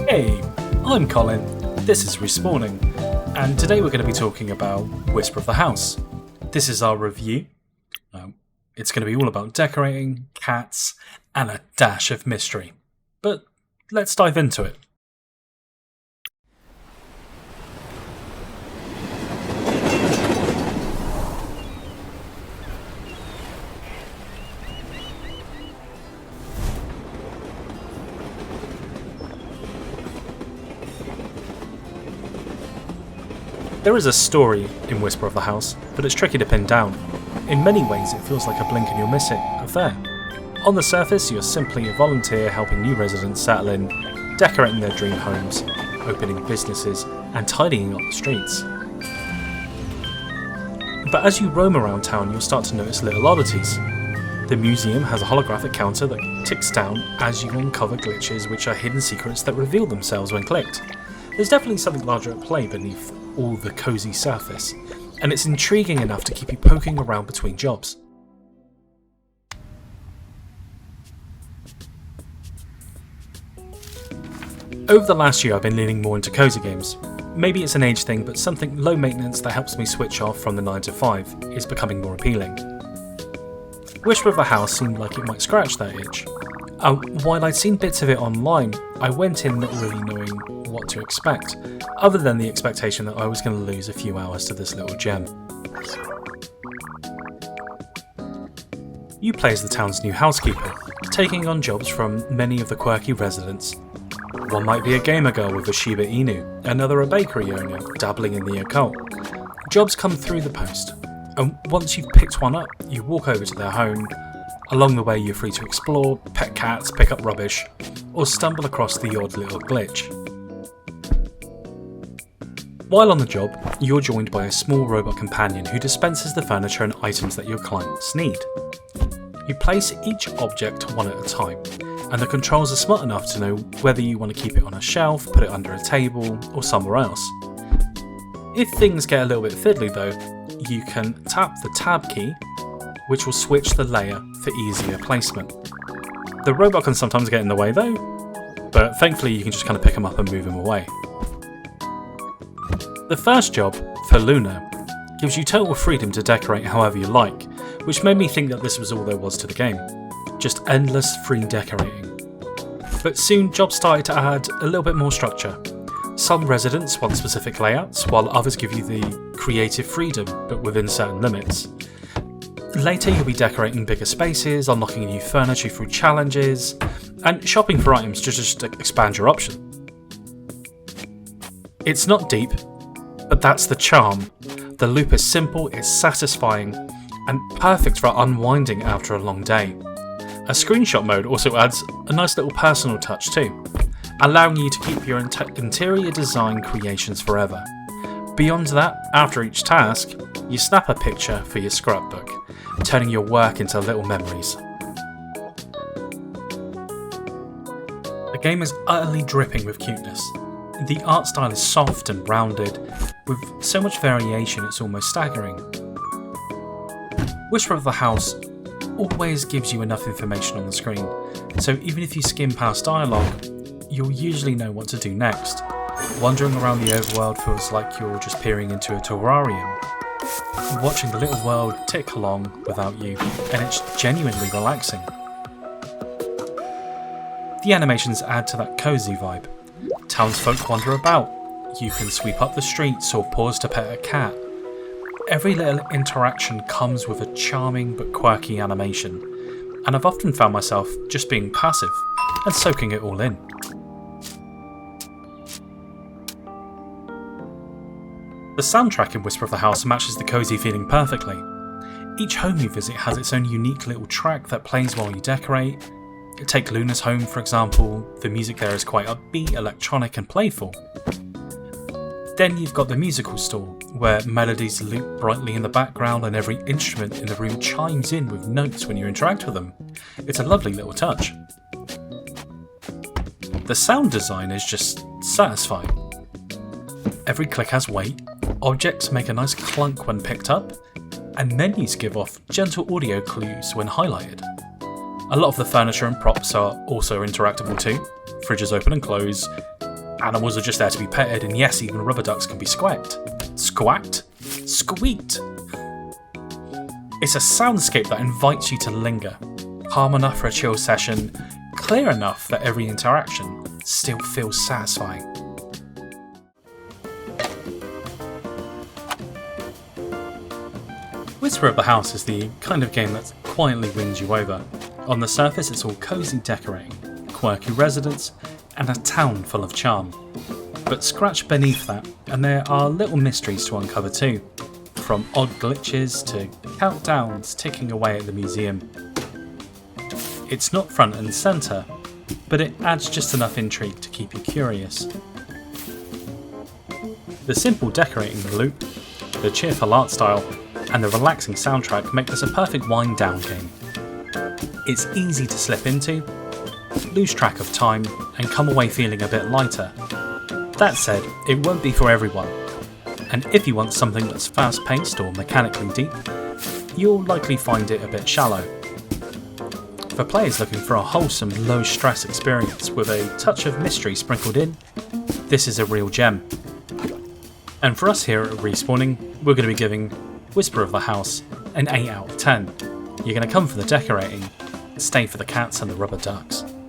Hey, I'm Colin, this is Respawning, and today we're going to be talking about Whisper of the House. This is our review. It's going to be all about decorating, cats, and a dash of mystery. But let's dive into it. There is a story in Whisper of the House, but it's tricky to pin down. In many ways it feels like a blink and you'll miss it of there. On the surface you're simply a volunteer helping new residents settle in, decorating their dream homes, opening businesses and tidying up the streets. But as you roam around town you'll start to notice little oddities. The museum has a holographic counter that ticks down as you uncover glitches which are hidden secrets that reveal themselves when clicked. There's definitely something larger at play beneath all the cosy surface, and it's intriguing enough to keep you poking around between jobs. Over the last year I've been leaning more into cozy games. Maybe it's an age thing, but something low maintenance that helps me switch off from the 9 to 5 is becoming more appealing. Whisper of the House seemed like it might scratch that itch. While I'd seen bits of it online, I went in not really knowing what to expect, other than the expectation that I was going to lose a few hours to this little gem. You play as the town's new housekeeper, taking on jobs from many of the quirky residents. One might be a gamer girl with a Shiba Inu, another a bakery owner dabbling in the occult. Jobs come through the post, and once you've picked one up, you walk over to their home. Along the way you're free to explore, pet cats, pick up rubbish, or stumble across the odd little glitch. While on the job, you're joined by a small robot companion who dispenses the furniture and items that your clients need. You place each object one at a time, and the controls are smart enough to know whether you want to keep it on a shelf, put it under a table, or somewhere else. If things get a little bit fiddly though, you can tap the tab key, which will switch the layer for easier placement. The robot can sometimes get in the way though, but thankfully you can just kind of pick him up and move him away. The first job, for Luna, gives you total freedom to decorate however you like, which made me think that this was all there was to the game. Just endless free decorating. But soon jobs started to add a little bit more structure. Some residents want specific layouts, while others give you the creative freedom, but within certain limits. Later you'll be decorating bigger spaces, unlocking new furniture through challenges, and shopping for items to just expand your option. It's not deep, but that's the charm. The loop is simple, it's satisfying, and perfect for unwinding after a long day. A screenshot mode also adds a nice little personal touch too, allowing you to keep your interior design creations forever. Beyond that, after each task, you snap a picture for your scrapbook, turning your work into little memories. The game is utterly dripping with cuteness. The art style is soft and rounded, with so much variation it's almost staggering. Whisper of the House always gives you enough information on the screen, so even if you skim past dialogue, you'll usually know what to do next. Wandering around the overworld feels like you're just peering into a terrarium, watching the little world tick along without you, and it's genuinely relaxing. The animations add to that cozy vibe. Townsfolk wander about, you can sweep up the streets or pause to pet a cat. Every little interaction comes with a charming but quirky animation, and I've often found myself just being passive and soaking it all in. The soundtrack in Whisper of the House matches the cozy feeling perfectly. Each home you visit has its own unique little track that plays while you decorate. Take Luna's home for example, the music there is quite upbeat, electronic and playful. Then you've got the musical store, where melodies loop brightly in the background and every instrument in the room chimes in with notes when you interact with them. It's a lovely little touch. The sound design is just satisfying. Every click has weight, objects make a nice clunk when picked up, and menus give off gentle audio clues when highlighted. A lot of the furniture and props are also interactable too. Fridges open and close, Animals are just there to be petted, and yes, even rubber ducks can be squawked. Squawked? Squeaked! It's a soundscape that invites you to linger. Calm enough for a chill session, clear enough that every interaction still feels satisfying. Whisper of the House is the kind of game that quietly wins you over. On the surface, it's all cosy decorating, quirky residents, and a town full of charm. But scratch beneath that, and there are little mysteries to uncover too. From odd glitches to countdowns ticking away at the museum. It's not front and centre, but it adds just enough intrigue to keep you curious. The simple decorating loop, the cheerful art style, and the relaxing soundtrack make this a perfect wind-down game. It's easy to slip into, lose track of time, and come away feeling a bit lighter. That said, it won't be for everyone, and if you want something that's fast-paced or mechanically deep, you'll likely find it a bit shallow. For players looking for a wholesome, low-stress experience with a touch of mystery sprinkled in, this is a real gem. And for us here at Respawning, we're going to be giving Whisper of the House an 8 out of 10. You're going to come for the decorating, stay for the cats and the rubber ducks.